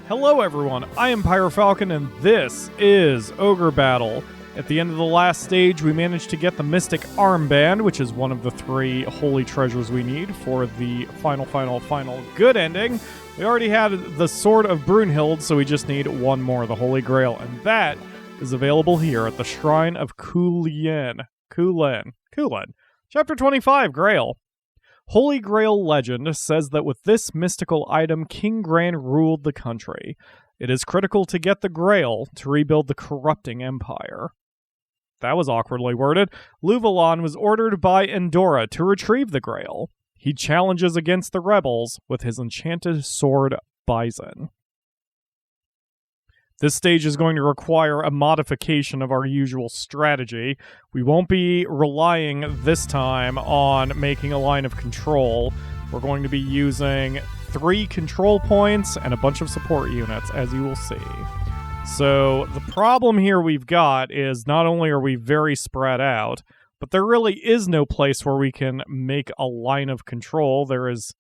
Hello everyone, I am PyroFalkon and this is Ogre Battle. At the end of the last stage, we managed to get the Mystic Armband, which is one of the 3 holy treasures we need for the final good ending. We already had the Sword of Brunhild, so we just need one more, the Holy Grail, and that is available here at the Shrine of Kulin. Chapter 25, Grail. Holy Grail legend says that with this mystical item, King Gran ruled the country. It is critical to get the Grail to rebuild the corrupting empire. That was awkwardly worded. Luvalon was ordered by Endora to retrieve the Grail. He challenges against the rebels with his enchanted sword, Bison. This stage is going to require a modification of our usual strategy. We won't be relying this time on making a line of control. We're going to be using 3 control points and a bunch of support units, as you will see. So the problem here we've got is not only are we very spread out, but there really is no place where we can make a line of control. There is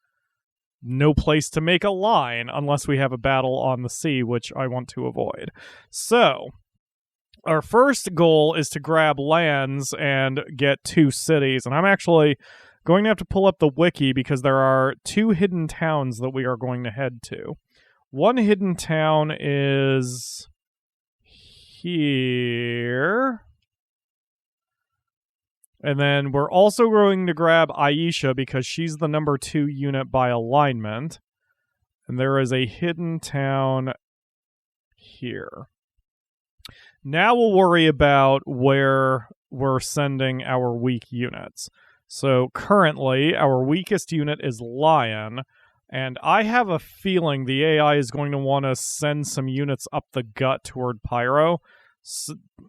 no place to make a line unless we have a battle on the sea, which I want to avoid. So, our first goal is to grab lands and get 2 cities, and I'm actually going to have to pull up the wiki because there are 2 hidden towns that we are going to head to. One hidden town is here. And then we're also going to grab Aisha because she's the number 2 unit by alignment. And there is a hidden town here. Now we'll worry about where we're sending our weak units. So currently, our weakest unit is Lion. And I have a feeling the AI is going to want to send some units up the gut toward Pyro.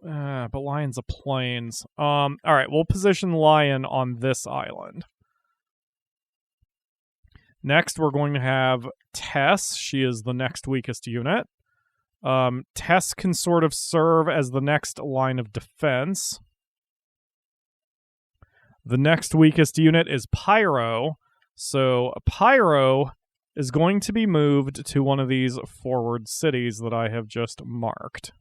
But Lion's a plains. Alright, we'll position Lion on this island. Next, we're going to have Tess. She is the next weakest unit. Tess can sort of serve as the next line of defense. The next weakest unit is Pyro. So Pyro is going to be moved to one of these forward cities that I have just marked.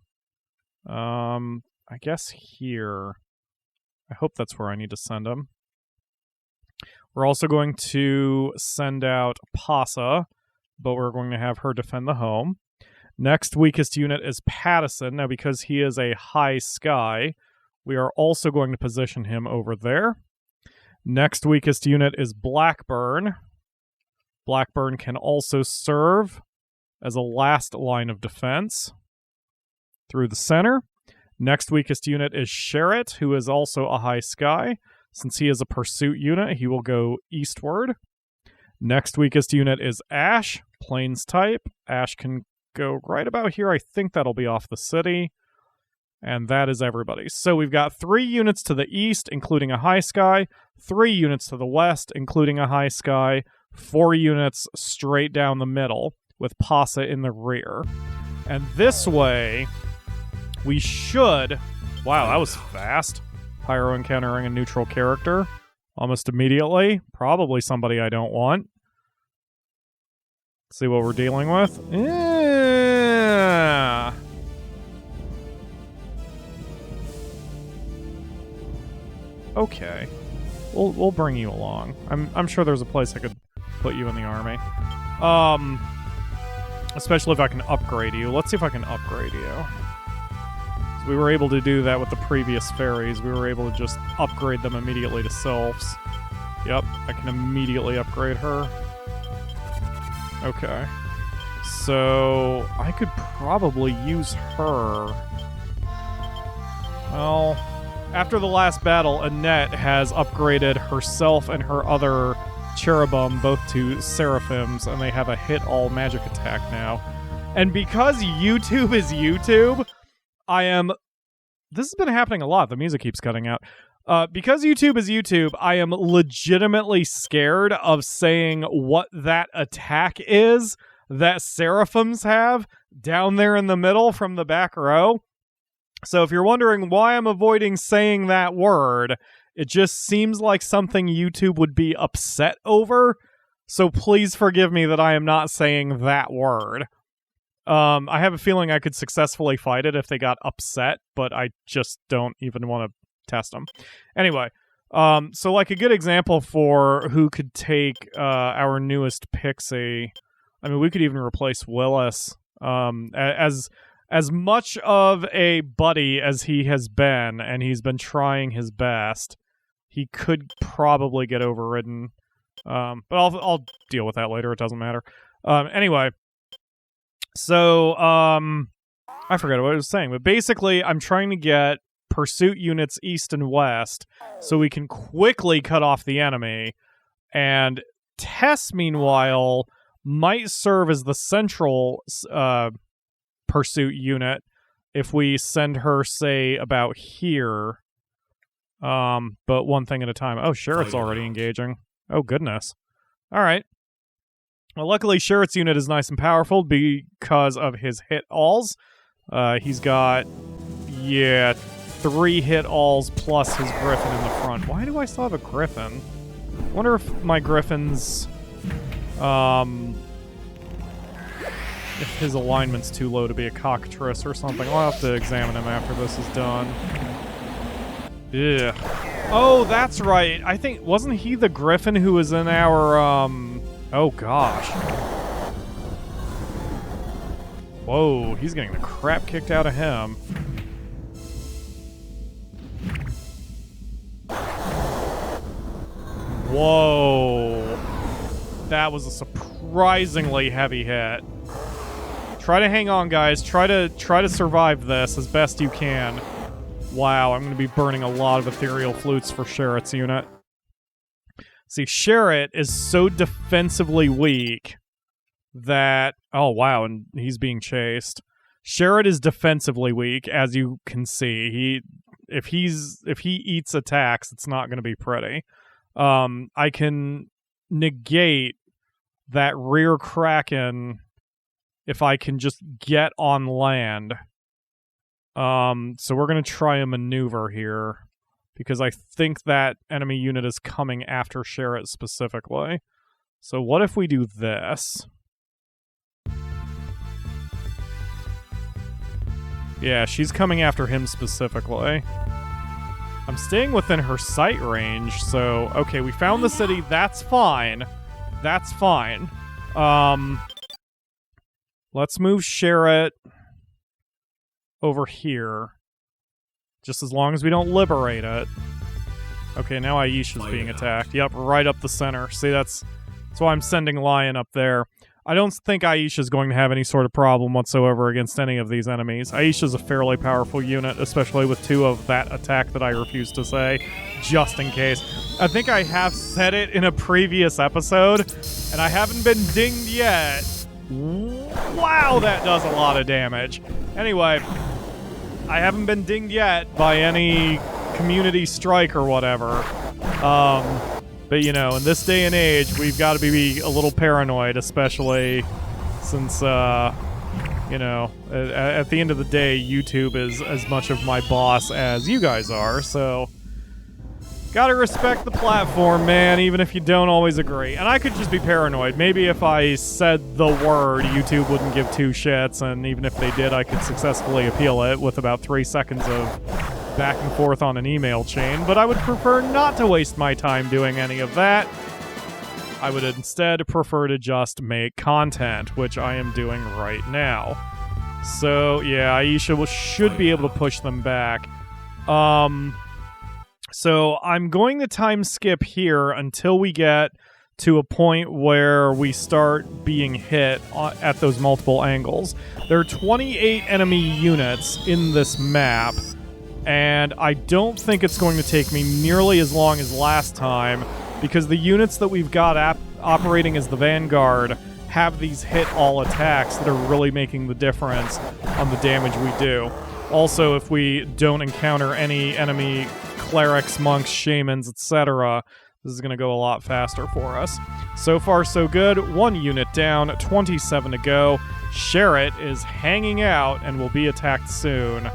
I guess here. I hope that's where I need to send him. We're also going to send out Pasa, but we're going to have her defend the home. Next weakest unit is Pattison. Now, because he is a high sky, we are also going to position him over there. Next weakest unit is Blackburn. Blackburn can also serve as a last line of defense through the center. Next weakest unit is Sherritt, who is also a high sky. Since he is a pursuit unit, he will go eastward. Next weakest unit is Ash, plains type. Ash can go right about here. I think that'll be off the city. And that is everybody. So we've got 3 units to the east, including a high sky. 3 units to the west, including a high sky. 4 units straight down the middle, with Pasa in the rear. And this way, we should... Wow, that was fast. Pyro encountering a neutral character almost immediately. Probably somebody I don't want. Let's see what we're dealing with. Yeah. Okay. We'll bring you along. I'm sure there's a place I could put you in the army. Especially if I can upgrade you. Let's see if I can upgrade you. So we were able to do that with the previous fairies. We were able to just upgrade them immediately to sylphs. Yep, I can immediately upgrade her. Okay. So I could probably use her. Well, after the last battle, Annette has upgraded herself and her other cherubim both to seraphims, and they have a hit all magic attack now. And because YouTube is YouTube, this has been happening a lot. The music keeps cutting out. Because YouTube is YouTube, I am legitimately scared of saying what that attack is that seraphims have down there in the middle from the back row. So if you're wondering why I'm avoiding saying that word, it just seems like something YouTube would be upset over. So please forgive me that I am not saying that word. I have a feeling I could successfully fight it if they got upset, but I just don't even want to test them. Anyway, so like a good example for who could take our newest pixie, I mean, we could even replace Willis. As much of a buddy as he has been, and he's been trying his best, he could probably get overridden. But I'll deal with that later. It doesn't matter. Anyway, so I forgot what I was saying, but basically, I'm trying to get pursuit units east and west so we can quickly cut off the enemy. And Tess, meanwhile, might serve as the central pursuit unit if we send her, say, about here. But one thing at a time. Oh, Sherritt's already engaging. Oh, goodness. All right. Well, luckily, Sherritt's unit is nice and powerful because of his hit-alls. He's got, 3 hit-alls plus his Griffin in the front. Why do I still have a Griffin? I wonder if my Griffin's... if his alignment's too low to be a cockatrice or something. I'll have to examine him after this is done. Yeah. Oh, that's right. I think... Wasn't he the Griffin who was in our, Oh, gosh. Whoa, he's getting the crap kicked out of him. Whoa. That was a surprisingly heavy hit. Try to hang on, guys. Try to survive this as best you can. Wow, I'm going to be burning a lot of ethereal flutes for Sherritt's unit. See, Sherritt is so defensively weak that... Oh, wow, and he's being chased. Sherritt is defensively weak, as you can see. If he eats attacks, it's not going to be pretty. I can negate that rear Kraken if I can just get on land. So we're going to try a maneuver here, because I think that enemy unit is coming after Sherritt specifically. So what if we do this? Yeah, she's coming after him specifically. I'm staying within her sight range, so... Okay, we found the city. That's fine. That's fine. Let's move Sherritt over here. Just as long as we don't liberate it. Okay, now Aisha's being attacked. Yep, right up the center. See, that's why I'm sending Lion up there. I don't think Aisha's going to have any sort of problem whatsoever against any of these enemies. Aisha's a fairly powerful unit, especially with 2 of that attack that I refuse to say, just in case. I think I have said it in a previous episode, and I haven't been dinged yet. Wow, that does a lot of damage. Anyway, I haven't been dinged yet by any community strike or whatever. But, you know, in this day and age, we've got to be a little paranoid, especially since, you know, at the end of the day, YouTube is as much of my boss as you guys are, so... Gotta respect the platform, man, even if you don't always agree. And I could just be paranoid. Maybe if I said the word, YouTube wouldn't give 2 shits, and even if they did, I could successfully appeal it with about 3 seconds of back and forth on an email chain. But I would prefer not to waste my time doing any of that. I would instead prefer to just make content, which I am doing right now. So, yeah, Aisha should be able to push them back. So I'm going to time skip here until we get to a point where we start being hit at those multiple angles. There are 28 enemy units in this map, and I don't think it's going to take me nearly as long as last time, because the units that we've got operating as the Vanguard have these hit-all attacks that are really making the difference on the damage we do. Also, if we don't encounter any enemy clerics, monks, shamans, etc., this is going to go a lot faster for us. So far, so good. 1 unit down, 27 to go. Sherritt is hanging out and will be attacked soon.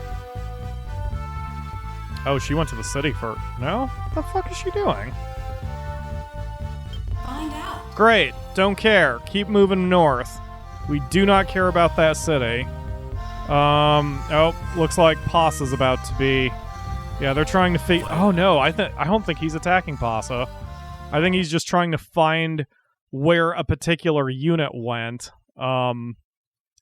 Oh, she went to the city for... No? What the fuck is she doing? Find out. Great. Don't care. Keep moving north. We do not care about that city. Oh, looks like Pasa's about to be... Yeah, they're trying to figure... Oh, no, I don't think he's attacking Pasa. I think he's just trying to find where a particular unit went. And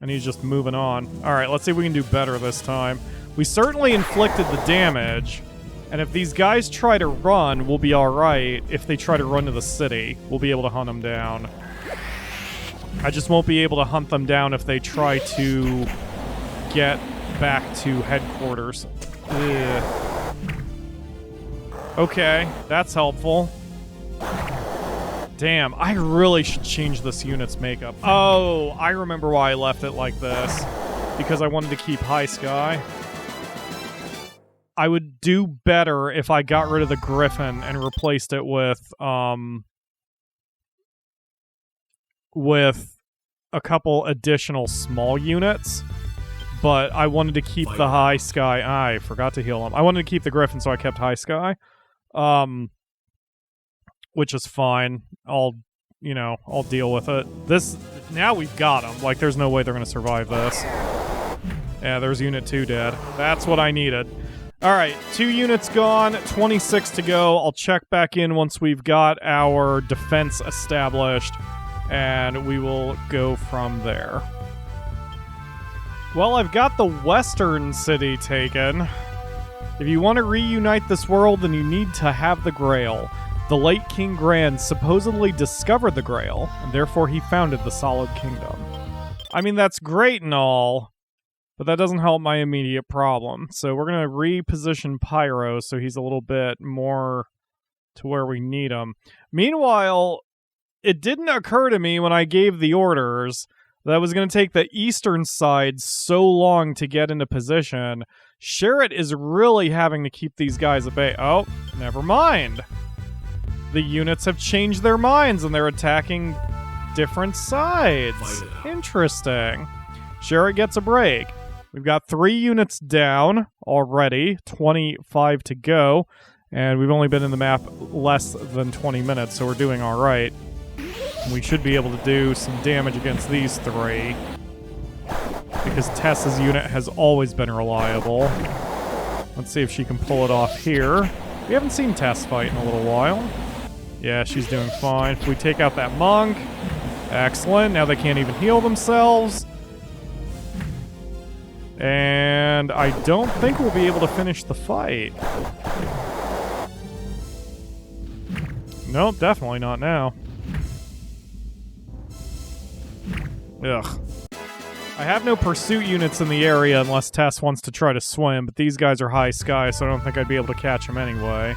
he's just moving on. Alright, let's see if we can do better this time. We certainly inflicted the damage. And if these guys try to run, we'll be alright. If they try to run to the city, we'll be able to hunt them down. I just won't be able to hunt them down if they try to get back to headquarters. Ugh. Okay, that's helpful. Damn, I really should change this unit's makeup. Oh, I remember why I left it like this. Because I wanted to keep High Sky. I would do better if I got rid of the Griffin and replaced it with a couple additional small units. But I wanted to keep the High Sky. I forgot to heal him. I wanted to keep the Griffin, so I kept High Sky. Which is fine. I'll deal with it. Now we've got them. Like, there's no way they're going to survive this. Yeah, there's Unit 2 dead. That's what I needed. Alright, 2 units gone, 26 to go. I'll check back in once we've got our defense established, and we will go from there. Well, I've got the western city taken. If you want to reunite this world, then you need to have the Grail. The late King Grand supposedly discovered the Grail, and therefore he founded the Solid Kingdom. I mean, that's great and all, but that doesn't help my immediate problem. So we're going to reposition Pyro so he's a little bit more to where we need him. Meanwhile, it didn't occur to me when I gave the orders that it was going to take the eastern side so long to get into position. Sherritt is really having to keep these guys at bay. Oh, never mind. The units have changed their minds and they're attacking different sides. Interesting. Sherritt gets a break. We've got 3 units down already, 25 to go, and we've only been in the map less than 20 minutes, so we're doing alright. We should be able to do some damage against these 3, because Tess's unit has always been reliable. Let's see if she can pull it off here. We haven't seen Tess fight in a little while. Yeah, she's doing fine. If we take out that monk, excellent. Now they can't even heal themselves. And I don't think we'll be able to finish the fight. Nope, definitely not now. Ugh. I have no pursuit units in the area unless Tess wants to try to swim, but these guys are High Sky, so I don't think I'd be able to catch them anyway.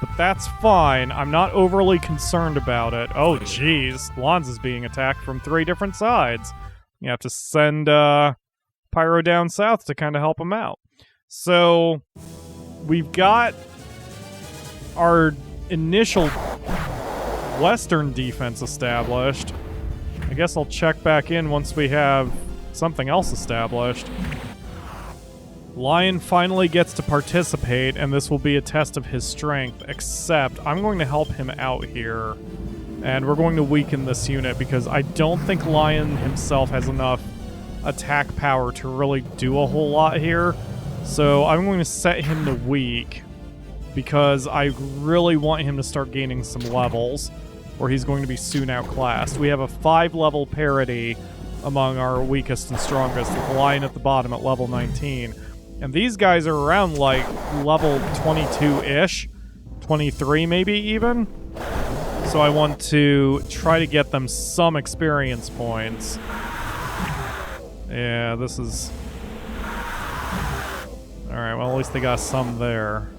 But that's fine. I'm not overly concerned about it. Oh, jeez. Lons is being attacked from 3 different sides. You have to send, Pyro down south to kind of help him out. So, we've got our initial western defense established. I guess I'll check back in once we have something else established. Lion finally gets to participate, and this will be a test of his strength, except I'm going to help him out here. And we're going to weaken this unit because I don't think Lion himself has enough attack power to really do a whole lot here. So I'm going to set him to weak because I really want him to start gaining some levels or he's going to be soon outclassed. We have a 5-level parity among our weakest and strongest, with Lion at the bottom at level 19. And these guys are around like level 22-ish, 23 maybe even. So I want to try to get them some experience points. Yeah, this is... Alright, well at least they got some there.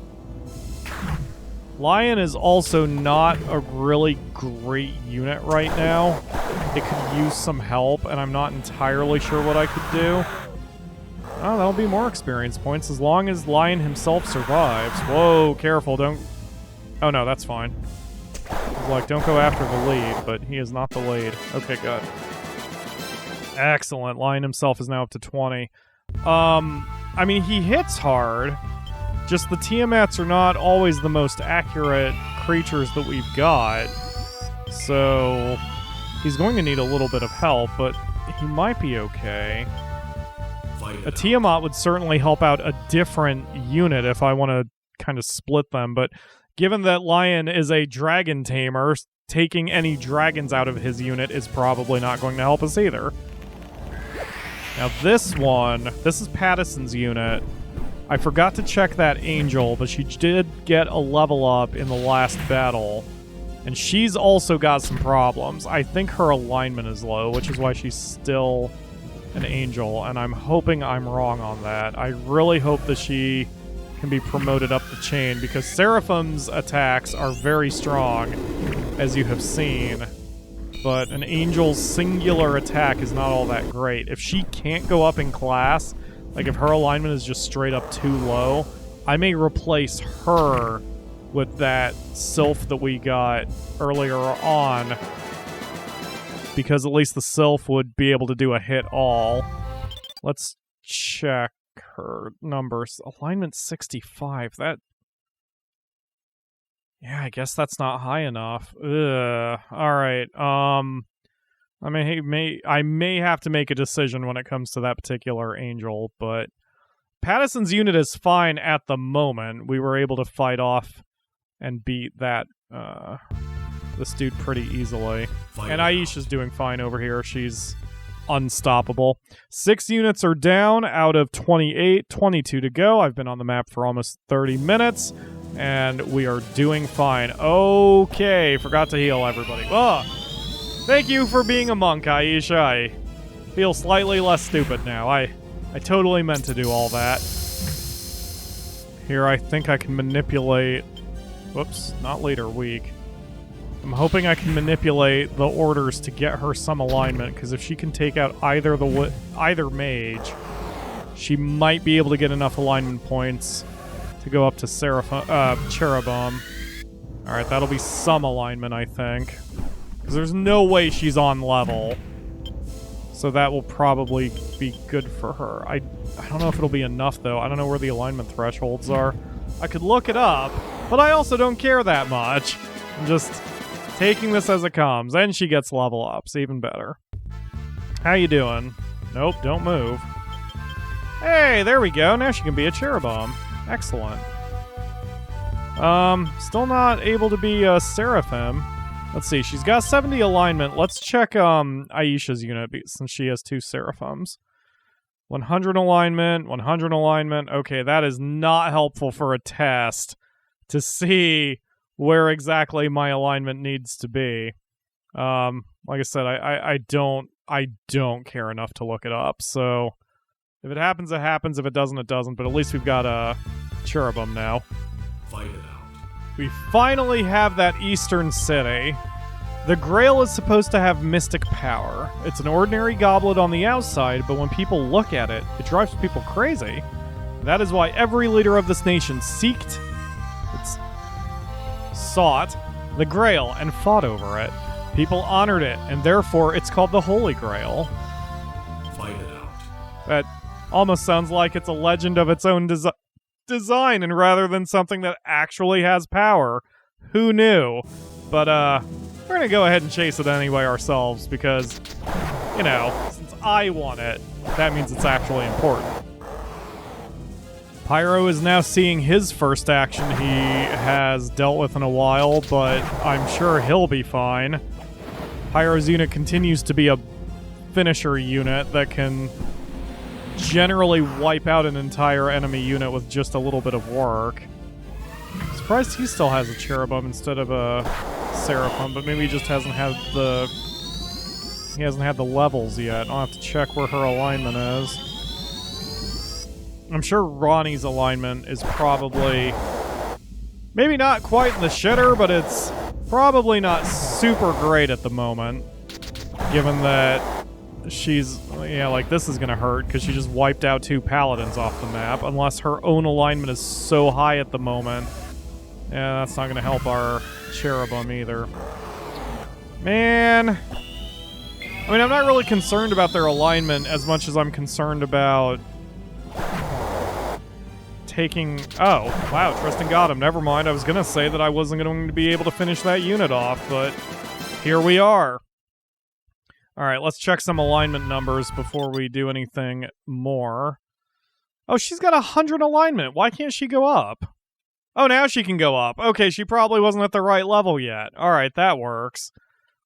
Lion is also not a really great unit right now. It could use some help, and I'm not entirely sure what I could do. Oh, that'll be more experience points as long as Lion himself survives. Whoa, careful, don't... Oh no, that's fine. Like, don't go after the lead, but he is not the lead. Okay, good. Excellent. Lion himself is now up to 20. I mean, he hits hard. Just the Tiamats are not always the most accurate creatures that we've got. So, he's going to need a little bit of help, but he might be okay. A Tiamat would certainly help out a different unit if I want to kind of split them, but given that Lion is a dragon tamer, taking any dragons out of his unit is probably not going to help us either. Now this is Pattison's unit. I forgot to check that Angel, but she did get a level up in the last battle. And she's also got some problems. I think her alignment is low, which is why she's still an Angel, and I'm hoping I'm wrong on that. I really hope that she can be promoted up the chain, because Seraphim's attacks are very strong, as you have seen. But an Angel's singular attack is not all that great. If she can't go up in class, like if her alignment is just straight up too low, I may replace her with that Sylph that we got earlier on, because at least the Sylph would be able to do a hit all. Let's check her numbers. Alignment 65. That... yeah, I guess that's not high enough. Ugh. Alright, I may have to make a decision when it comes to that particular Angel, but Pattison's unit is fine at the moment. We were able to fight off and beat that, this dude pretty easily. And Aisha's doing fine over here. She's unstoppable. 6 units are down out of 28, 22 to go. I've been on the map for almost 30 minutes, and we are doing fine. Okay, forgot to heal everybody. Oh, thank you for being a monk, Aisha. I feel slightly less stupid now. I totally meant to do all that. Here, I think I can manipulate... whoops, not later week. I'm hoping I can manipulate the orders to get her some alignment, because if she can take out either mage, she might be able to get enough alignment points to go up to Cherubim. Alright, that'll be some alignment, I think. Because there's no way she's on level. So that will probably be good for her. I don't know if it'll be enough, though. I don't know where the alignment thresholds are. I could look it up, but I also don't care that much. I'm just taking this as it comes. And she gets level ups, even better. How you doing? Nope, don't move. Hey, there we go. Now she can be a Cherubim. Excellent. Still not able to be a Seraphim. Let's see, she's got 70 alignment. Let's check Aisha's unit, since she has 2 Seraphims. 100 alignment, 100 alignment. Okay, that is not helpful for a test to see where exactly my alignment needs to be. Like I said, I don't care enough to look it up. So if it happens, it happens. If it doesn't, it doesn't. But at least we've got a Cherubim now. Fight it out. We finally have that Eastern City. The Grail is supposed to have mystic power. It's an ordinary goblet on the outside, but when people look at it, it drives people crazy. That is why every leader of this nation sought the Grail and fought over it. People honored it, and therefore it's called the Holy Grail. Fight it out. That almost sounds like it's a legend of its own design, and rather than something that actually has power. Who knew? But we're gonna go ahead and chase it anyway ourselves, because, you know, since I want it, that means it's actually important. Pyro is now seeing his first action he has dealt with in a while, but I'm sure he'll be fine. Pyro's unit continues to be a finisher unit that can generally wipe out an entire enemy unit with just a little bit of work. Surprised he still has a Cherubim instead of a Seraphim, but maybe he just hasn't had the levels yet. I'll have to check where her alignment is. I'm sure Ronnie's alignment is probably maybe not quite in the shitter, but it's probably not super great at the moment, given that she's, yeah, like, this is gonna hurt because she just wiped out 2 paladins off the map, unless her own alignment is so high at the moment. Yeah, that's not gonna help our Cherubim either. Man. I mean, I'm not really concerned about their alignment as much as I'm concerned about taking... oh, wow, Tristan got him. Never mind, I was gonna say that I wasn't going to be able to finish that unit off, but here we are. All right, let's check some alignment numbers before we do anything more. Oh, she's got 100 alignment. Why can't she go up? Oh, now she can go up. Okay, she probably wasn't at the right level yet. All right, that works.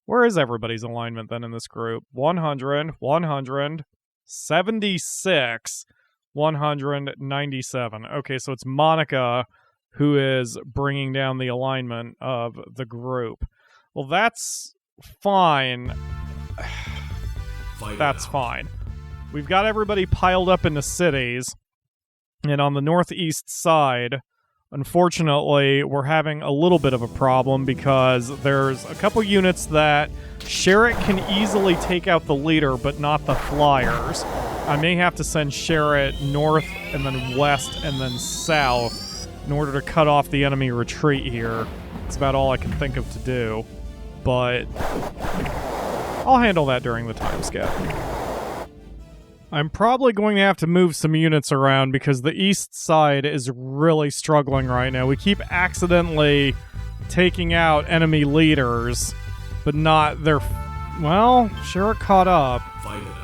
Where is everybody's alignment then in this group? 100, 100, 76, 197. Okay, so it's Monica who is bringing down the alignment of the group. Well, that's fine. That's fine. We've got everybody piled up into cities, and on the northeast side, unfortunately, we're having a little bit of a problem because there's a couple units that Sherritt can easily take out the leader, but not the flyers. I may have to send Sherritt north and then west and then south in order to cut off the enemy retreat here. It's about all I can think of to do, but I'll handle that during the time skip. I'm probably going to have to move some units around because the east side is really struggling right now. We keep accidentally taking out enemy leaders, but not their... Well, sure, caught up. Fight it out.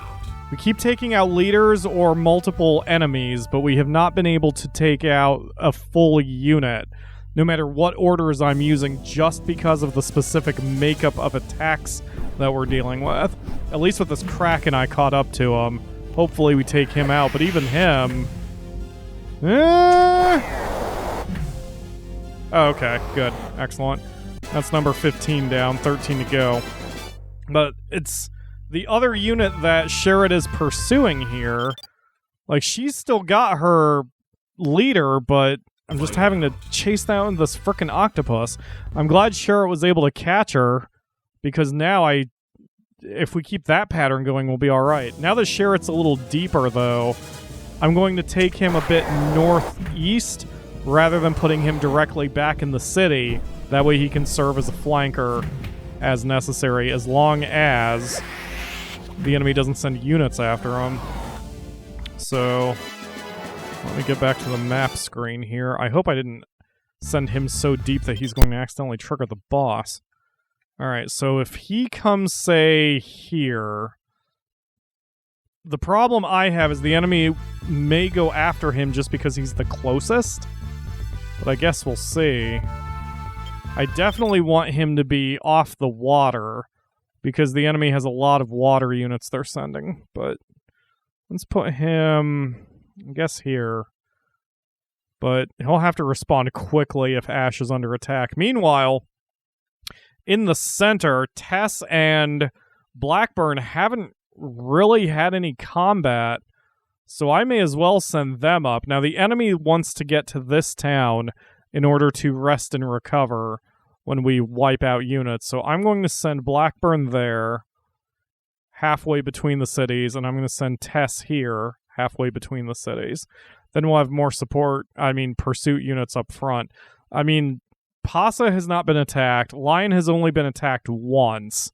We keep taking out leaders or multiple enemies, but we have not been able to take out a full unit, no matter what orders I'm using, just because of the specific makeup of attacks that we're dealing with. At least with this Kraken, I caught up to him. Hopefully we take him out, but even him... Oh, okay, good. Excellent. That's number 15 down, 13 to go. But it's the other unit that Sherritt is pursuing here. Like, she's still got her leader, but I'm just having to chase down this frickin' octopus. I'm glad Sherritt was able to catch her, because now if we keep that pattern going, we'll be alright. Now that Sherritt's a little deeper, though, I'm going to take him a bit northeast rather than putting him directly back in the city. That way he can serve as a flanker as necessary, as long as the enemy doesn't send units after him. So, let me get back to the map screen here. I hope I didn't send him so deep that he's going to accidentally trigger the boss. Alright, so if he comes, say, here... The problem I have is the enemy may go after him just because he's the closest. But I guess we'll see. I definitely want him to be off the water, because the enemy has a lot of water units they're sending. But let's put him, I guess, here. But he'll have to respond quickly if Ash is under attack. Meanwhile... in the center, Tess and Blackburn haven't really had any combat, so I may as well send them up. Now, the enemy wants to get to this town in order to rest and recover when we wipe out units, so I'm going to send Blackburn there, halfway between the cities, and I'm going to send Tess here, halfway between the cities. Then we'll have more pursuit units up front. Pasa has not been attacked. Lion has only been attacked once.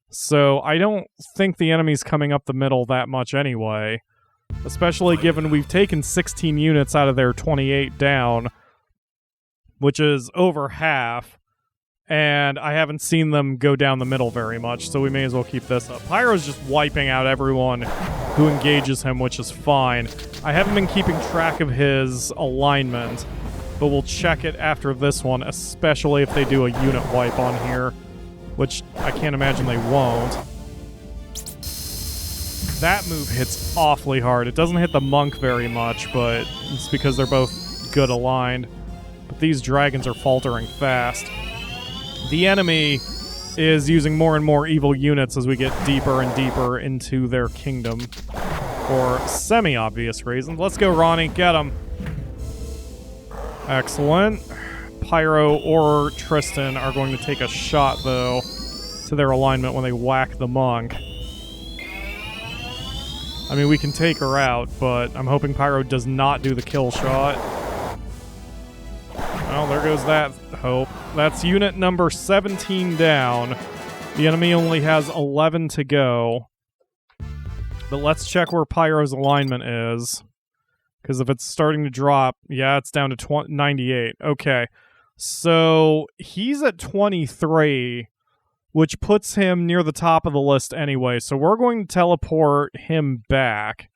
So I don't think the enemy's coming up the middle that much anyway. Especially given we've taken 16 units out of their 28 down, which is over half. And I haven't seen them go down the middle very much, so we may as well keep this up. Pyro's just wiping out everyone who engages him, which is fine. I haven't been keeping track of his alignment, but we'll check it after this one, especially if they do a unit wipe on here, which I can't imagine they won't. That move hits awfully hard. It doesn't hit the monk very much, but it's because they're both good aligned. But these dragons are faltering fast. The enemy is using more and more evil units as we get deeper and deeper into their kingdom, for semi-obvious reasons. Let's go, Ronnie. Get him. Excellent. Pyro or Tristan are going to take a shot, though, to their alignment when they whack the monk. We can take her out, but I'm hoping Pyro does not do the kill shot. Well, there goes that hope. That's unit number 17 down. The enemy only has 11 to go. But let's check where Pyro's alignment is. Because if it's starting to drop, yeah, it's down to 98. Okay. So he's at 23. which puts him near the top of the list anyway. So we're going to teleport him back.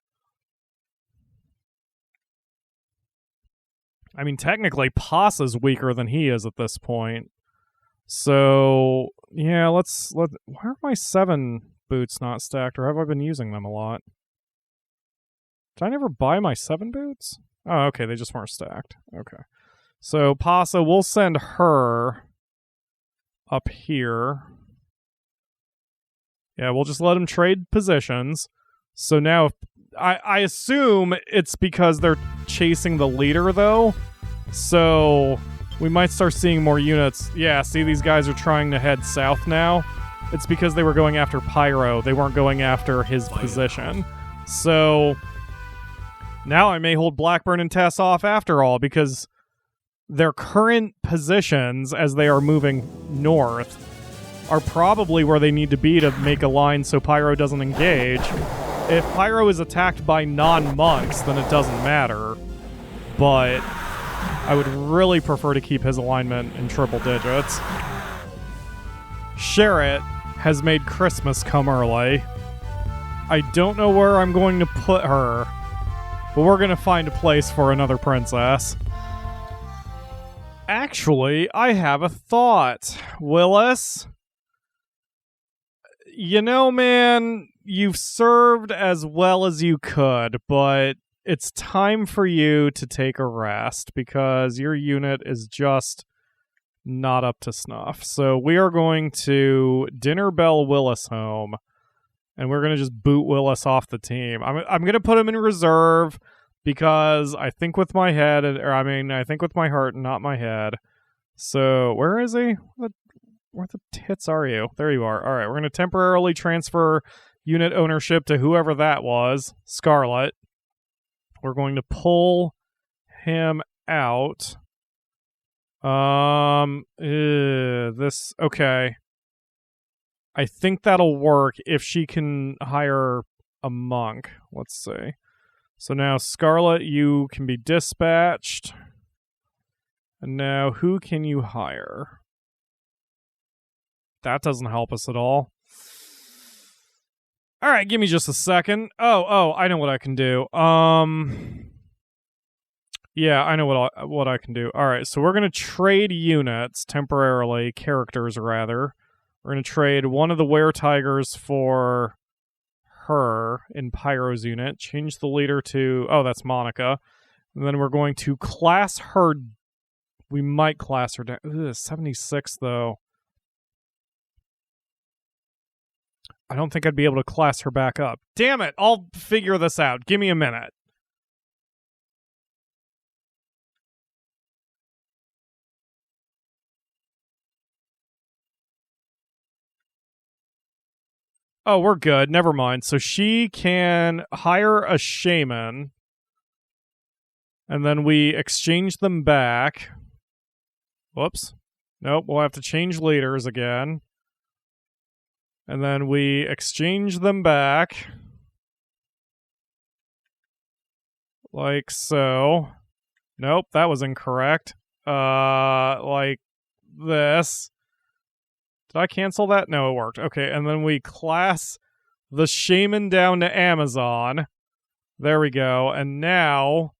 I mean, technically, Pasa's weaker than he is at this point. So, yeah, why are my 7 boots not stacked, or have I been using them a lot? Did I never buy my 7 boots? Oh, okay, they just weren't stacked. Okay. So, Pasa, we'll send her up here. Yeah, we'll just let them trade positions. So now, I assume it's because they're chasing the leader, though. So we might start seeing more units. Yeah, see, these guys are trying to head south now. It's because they were going after Pyro. They weren't going after his position. So now I may hold Blackburn and Tess off after all, because their current positions as they are moving north are probably where they need to be to make a line so Pyro doesn't engage. If Pyro is attacked by non-monks, then it doesn't matter. But I would really prefer to keep his alignment in triple digits. Sherrit has made Christmas come early. I don't know where I'm going to put her, but we're going to find a place for another princess. Actually, I have a thought, Willis. You know, man, you've served as well as you could, but it's time for you to take a rest because your unit is just not up to snuff. So we are going to dinner bell Willis home, and we're going to just boot Willis off the team. I'm going to put him in reserve because I think with my head, I think with my heart, not my head. So where is he? Where the tits are you? There you are. All right, we're going to temporarily transfer unit ownership to whoever that was, Scarlet. We're going to pull him out. Okay. I think that'll work if she can hire a monk. Let's see. So now, Scarlet, you can be dispatched. And now, who can you hire? That doesn't help us at all. All right, give me just a second. Oh, I know what I can do. Yeah, I know what I can do. All right, so we're going to trade units temporarily, characters rather. We're going to trade one of the Were-Tigers for her in Pyro's unit. Change the leader to... Oh, that's Monica. And then we're going to class her... We might class her down. Ugh, 76, though. I don't think I'd be able to class her back up. Damn it! I'll figure this out. Give me a minute. Oh, we're good. Never mind. So she can hire a shaman, and then we exchange them back. Whoops. Nope, we'll have to change leaders again. And then we exchange them back. Like so. Nope, that was incorrect. Like this. Did I cancel that? No, it worked. Okay, and then we class the shaman down to Amazon. There we go. And now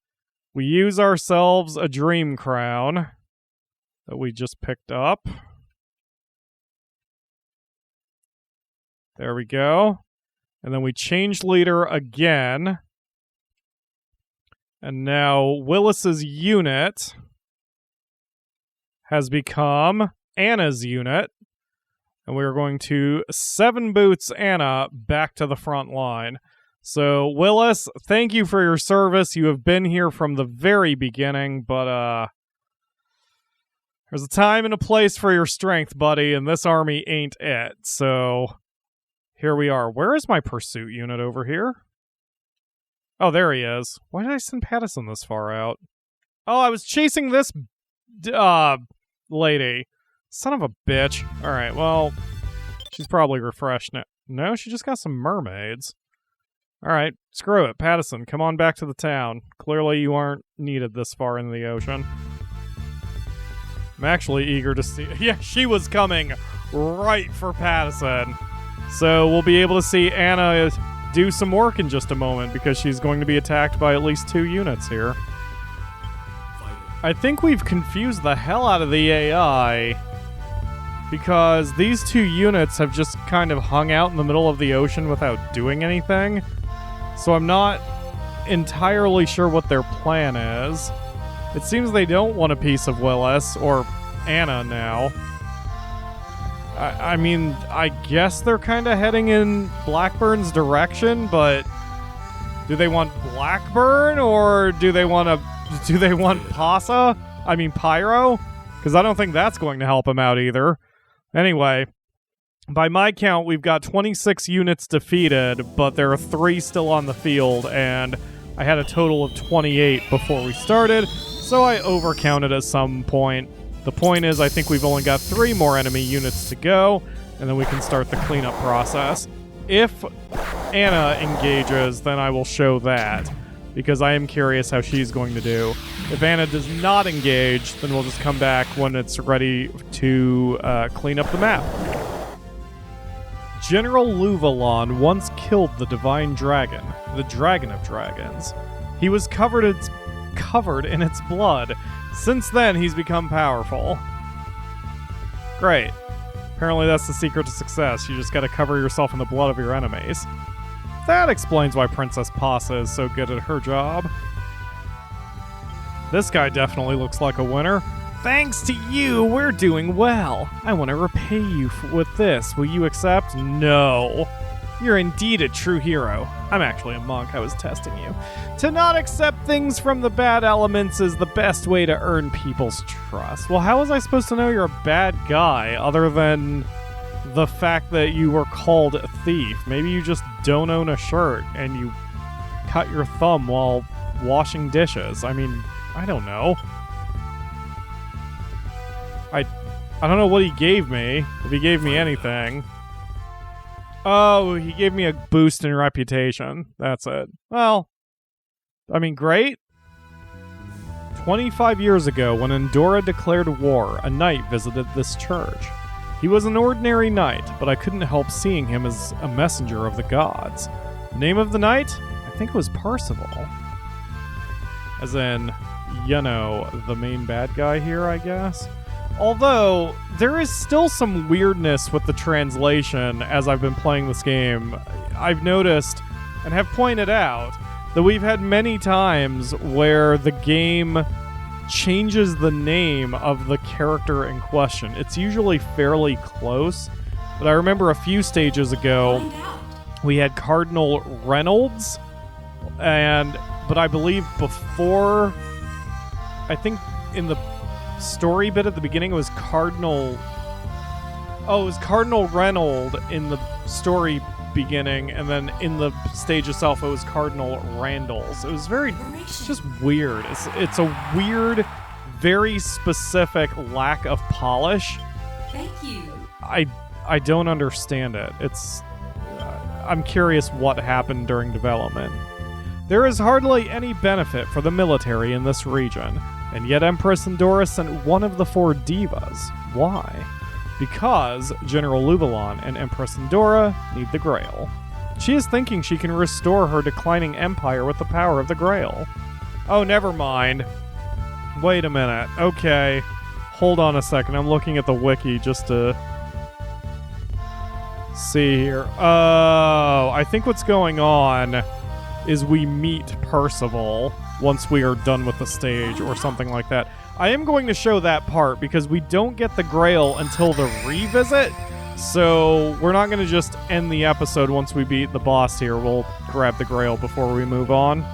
we use ourselves a dream crown that we just picked up. There we go. And then we change leader again. And now Willis's unit has become Anna's unit. And we're going to 7 boots Anna back to the front line. So, Willis, thank you for your service. You have been here from the very beginning, but there's a time and a place for your strength, buddy, and this army ain't it. So, here we are. Where is my pursuit unit over here? Oh, there he is. Why did I send Pattison this far out? Oh, I was chasing this lady. Son of a bitch. Alright, well, she's probably refreshed now. No, she just got some mermaids. Alright, screw it. Pattison, come on back to the town. Clearly you aren't needed this far in the ocean. I'm actually eager to see... Yeah, she was coming right for Pattison. So we'll be able to see Anna do some work in just a moment because she's going to be attacked by at least 2 units here. I think we've confused the hell out of the AI because these 2 units have just kind of hung out in the middle of the ocean without doing anything. So I'm not entirely sure what their plan is. It seems they don't want a piece of Willis, or Anna now. I mean, I guess they're kind of heading in Blackburn's direction, but do they want Blackburn, or do they want Pasa? I mean, Pyro? Because I don't think that's going to help him out either. Anyway, by my count, we've got 26 units defeated, but there are 3 still on the field, and I had a total of 28 before we started, so I overcounted at some point. The point is, I think we've only got 3 more enemy units to go, and then we can start the cleanup process. If Anna engages, then I will show that, because I am curious how she's going to do. If Anna does not engage, then we'll just come back when it's ready to clean up the map. General Luvalon once killed the Divine Dragon, the Dragon of Dragons. He was covered in its blood. Since then, he's become powerful. Great. Apparently that's the secret to success. You just gotta cover yourself in the blood of your enemies. That explains why Princess Pasa is so good at her job. This guy definitely looks like a winner. Thanks to you, we're doing well. I want to repay you with this. Will you accept? No. You're indeed a true hero. I'm actually a monk. I was testing you. To not accept things from the bad elements is the best way to earn people's trust. Well, how was I supposed to know you're a bad guy other than the fact that you were called a thief? Maybe you just don't own a shirt and you cut your thumb while washing dishes. I mean, I don't know. I don't know what he gave me, if he gave me anything. Oh, he gave me a boost in reputation. That's it. Well, I mean, great. 25 years ago, when Endora declared war, a knight visited this church. He was an ordinary knight, but I couldn't help seeing him as a messenger of the gods. The name of the knight? I think it was Percival. As in, you know, the main bad guy here, I guess. Although, there is still some weirdness with the translation as I've been playing this game. I've noticed, and have pointed out, that we've had many times where the game changes the name of the character in question. It's usually fairly close, but I remember a few stages ago, we had Cardinal Reynolds, but I believe before, I think in the story bit at the beginning, it was Cardinal Reynold in the story beginning, and then in the stage itself it was Cardinal Randalls. It was it's just weird. It's a weird, very specific lack of polish. Thank you. I don't understand it. I'm curious what happened during development. There is hardly any benefit for the military in this region. And yet Empress Endora sent one of the 4 divas. Why? Because General Luvalon and Empress Endora need the Grail. She is thinking she can restore her declining empire with the power of the Grail. Oh, never mind. Wait a minute. Okay. Hold on a second. I'm looking at the wiki just to see here. Oh, I think what's going on is we meet Percival once we are done with the stage or something like that. I am going to show that part because we don't get the Grail until the revisit, so we're not going to just end the episode once we beat the boss here. We'll grab the Grail before we move on.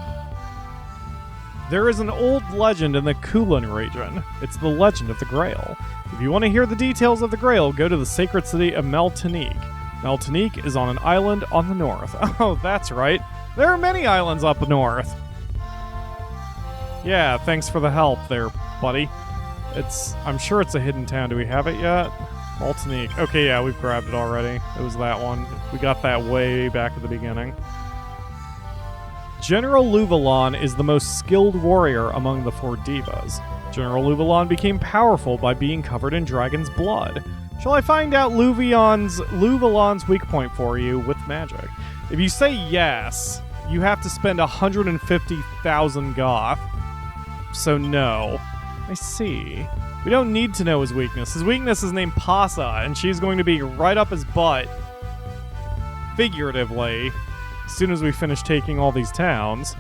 There is an old legend in the Kulin region. It's the legend of the Grail. If you want to hear the details of the Grail, go to the sacred city of Meltanique. Meltanique is on an island on the north. Oh, that's right. There are many islands up north. Yeah, thanks for the help there, buddy. I'm sure it's a hidden town. Do we have it yet? Maltanique. Okay, yeah, we've grabbed it already. It was that one. We got that way back at the beginning. General Luvalon is the most skilled warrior among the 4 divas. General Luvalon became powerful by being covered in dragon's blood. Shall I find out Luvalon's weak point for you with magic? If you say yes, you have to spend 150,000 goth. So no. I see. We don't need to know his weakness. His weakness is named Pasa, and she's going to be right up his butt, figuratively, as soon as we finish taking all these towns.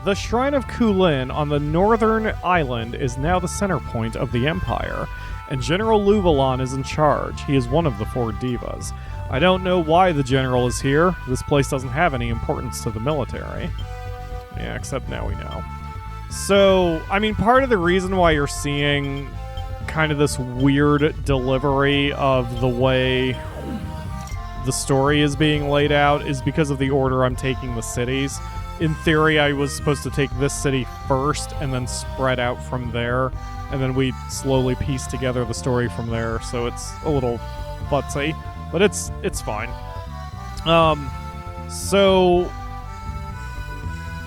The Shrine of Kulin on the northern island is now the center point of the Empire, and General Luvalon is in charge. He is one of the 4 divas. I don't know why the general is here. This place doesn't have any importance to the military. Yeah, except now we know. So, I mean, part of the reason why you're seeing kind of this weird delivery of the way the story is being laid out is because of the order I'm taking the cities. In theory, I was supposed to take this city first and then spread out from there, and then we slowly piece together the story from there, so it's a little futzy, but it's fine. So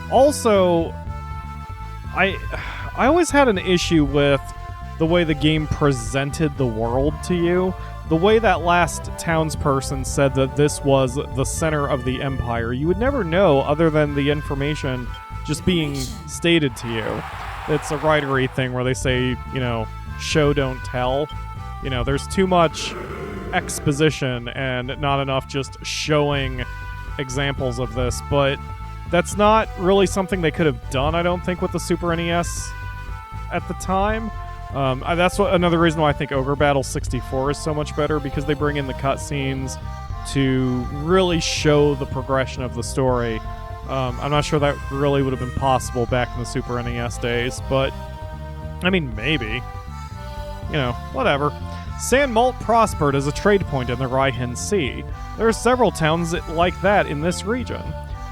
also, I always had an issue with the way the game presented the world to you. The way that last townsperson said that this was the center of the Empire, you would never know other than the information just being stated to you. It's a writery thing where they say, you know, show don't tell. You know, there's too much exposition and not enough just showing examples of this, but that's not really something they could have done, I don't think, with the Super NES at the time. That's another reason why I think Ogre Battle 64 is so much better, because they bring in the cutscenes to really show the progression of the story. I'm not sure that really would have been possible back in the Super NES days, but, I mean, maybe. You know, whatever. San Malt prospered as a trade point in the Raihan Sea. There are several towns like that in this region.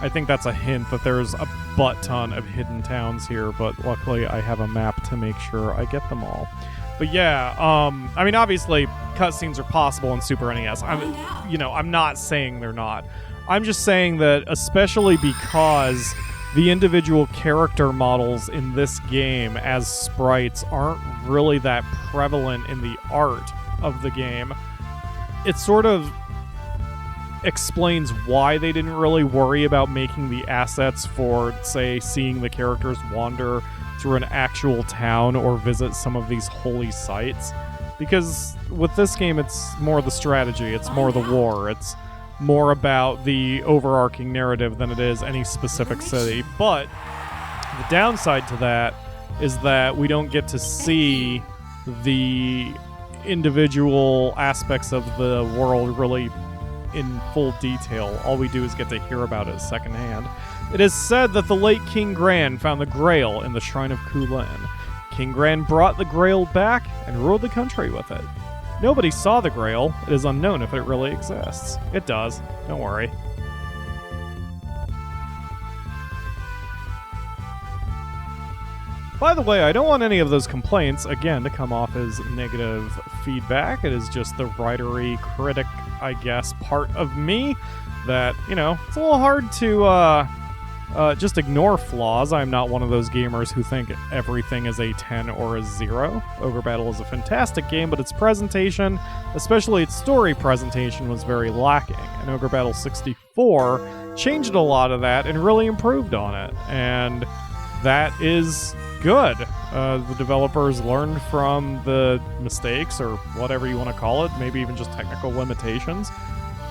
I think that's a hint that there's a butt ton of hidden towns here, but luckily I have a map to make sure I get them all. But yeah, I mean, obviously, cutscenes are possible in Super NES. I'm not saying they're not. I'm just saying that, especially because the individual character models in this game as sprites aren't really that prevalent in the art of the game, it sort of explains why they didn't really worry about making the assets for, say, seeing the characters wander through an actual town or visit some of these holy sites. Because with this game, it's more the strategy, it's more the war, it's more about the overarching narrative than it is any specific city. But the downside to that is that we don't get to see the individual aspects of the world really in full detail. All we do is get to hear about it secondhand. It is said that the late King Gran found the Grail in the Shrine of Kulin. King Gran brought the Grail back and ruled the country with it. Nobody saw the Grail. It is unknown if it really exists. It does. Don't worry. By the way, I don't want any of those complaints, again, to come off as negative feedback. It is just the writery critic, I guess, part of me that, you know, it's a little hard to just ignore flaws. I'm not one of those gamers who think everything is a 10 or a 0. Ogre Battle is a fantastic game, but its presentation, especially its story presentation, was very lacking. And Ogre Battle 64 changed a lot of that and really improved on it. And that is good. The developers learned from the mistakes, or whatever you want to call it, maybe even just technical limitations.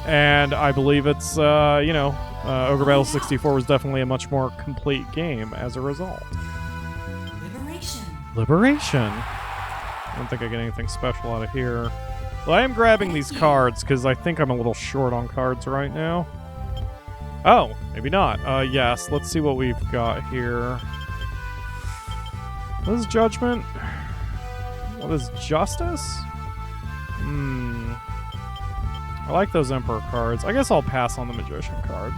And I believe it's, Ogre Battle 64 was definitely a much more complete game as a result. Liberation. I don't think I get anything special out of here. But I am grabbing these cards because I think I'm a little short on cards right now. Oh, maybe not. Yes, let's see what we've got here. What is Judgment? What is Justice? I like those Emperor cards. I guess I'll pass on the Magician card.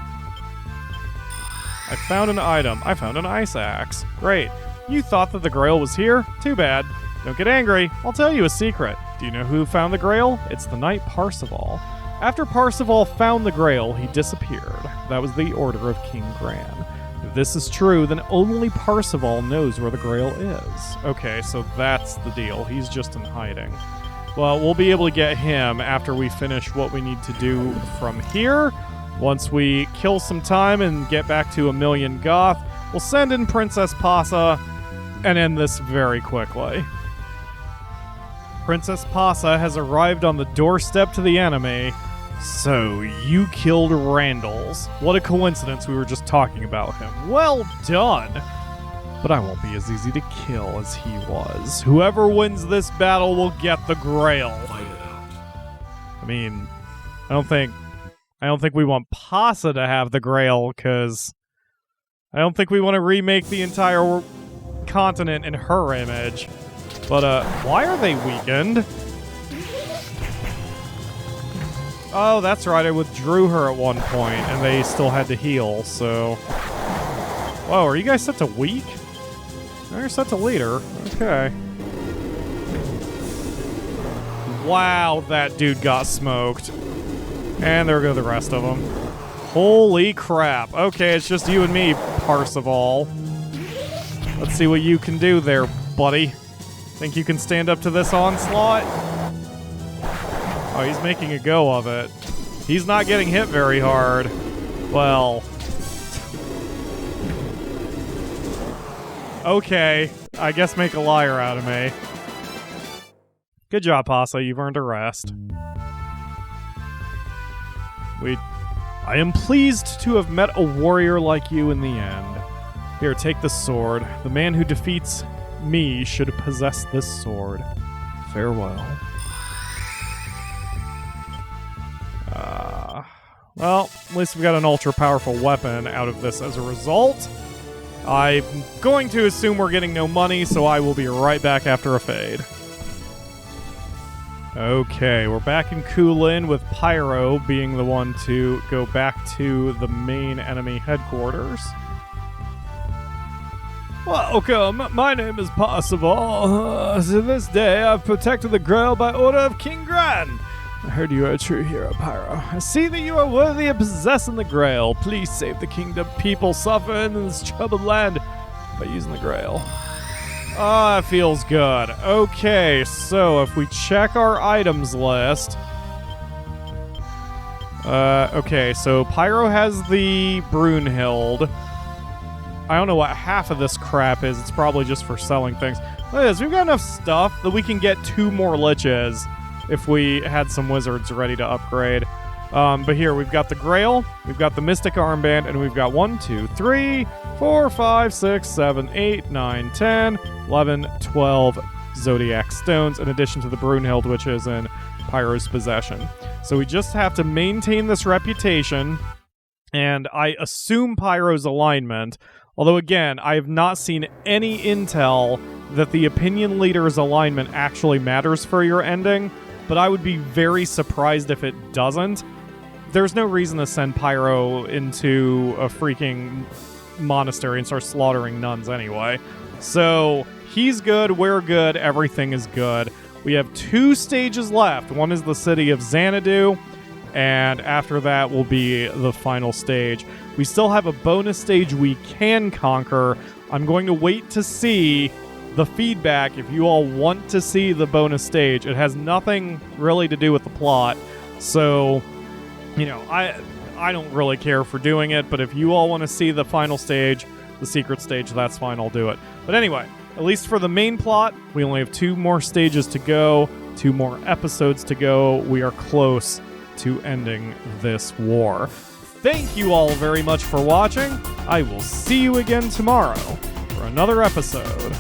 I found an item. I found an Ice Axe. Great. You thought that the Grail was here? Too bad. Don't get angry. I'll tell you a secret. Do you know who found the Grail? It's the Knight Parsifal. After Parsifal found the Grail, he disappeared. That was the order of King Gran. If this is true, then only Parzival knows where the Grail is. Okay, so that's the deal. He's just in hiding. Well, we'll be able to get him after we finish what we need to do from here. Once we kill some time and get back to 1,000,000 goth, we'll send in Princess Pasa and end this very quickly. Princess Pasa has arrived on the doorstep to the enemy. So, you killed Randalls. What a coincidence, we were just talking about him. Well done! But I won't be as easy to kill as he was. Whoever wins this battle will get the Grail. Fight it out. I mean, I don't think we want Pasa to have the Grail, because I don't think we want to remake the entire continent in her image. But, why are they weakened? Oh, that's right, I withdrew her at one point, and they still had to heal, so... Whoa, are you guys set to weak? No, you're set to leader. Okay. Wow, that dude got smoked. And there go the rest of them. Holy crap. Okay, it's just you and me, Parzival. Let's see what you can do there, buddy. Think you can stand up to this onslaught? Oh, he's making a go of it. He's not getting hit very hard. Well... Okay, I guess make a liar out of me. Good job, Pasa. You've earned a rest. I am pleased to have met a warrior like you in the end. Here, take this sword. The man who defeats me should possess this sword. Farewell. Well, at least we got an ultra-powerful weapon out of this as a result. I'm going to assume we're getting no money, so I will be right back after a fade. Okay, we're back in Kulin with Pyro being the one to go back to the main enemy headquarters. Welcome, my name is Parzival. To this day, I've protected the Grail by order of King Gran. I heard you are a true hero, Pyro. I see that you are worthy of possessing the Grail. Please save the kingdom. People suffer in this troubled land by using the Grail. Ah, that feels good. Okay, so if we check our items list... okay, so Pyro has the Brunhild. I don't know what half of this crap is. It's probably just for selling things. Look at this. We've got enough stuff that we can get 2 more liches if we had some wizards ready to upgrade. But here, we've got the Grail, we've got the Mystic Armband, and we've got 1, 2, 3, 4, 5, 6, 7, 8, 9, 10, 11, 12 Zodiac Stones, in addition to the Brunhild, which is in Pyro's possession. So we just have to maintain this reputation, and I assume Pyro's alignment, although again, I have not seen any intel that the opinion leader's alignment actually matters for your ending, but I would be very surprised if it doesn't. There's no reason to send Pyro into a freaking monastery and start slaughtering nuns anyway. So, he's good, we're good, everything is good. We have 2 stages left. One is the city of Xanadu, and after that will be the final stage. We still have a bonus stage we can conquer. I'm going to wait to see the feedback if you all want to see the bonus stage. It has nothing really to do with the plot, so you know, I don't really care for doing it, but if you all want to see the final stage, the secret stage, that's fine, I'll do it. But anyway, at least for the main plot, we only have 2 more stages to go, 2 more episodes to go. We are close to ending this war. Thank you all very much for watching. I will see you again tomorrow for another episode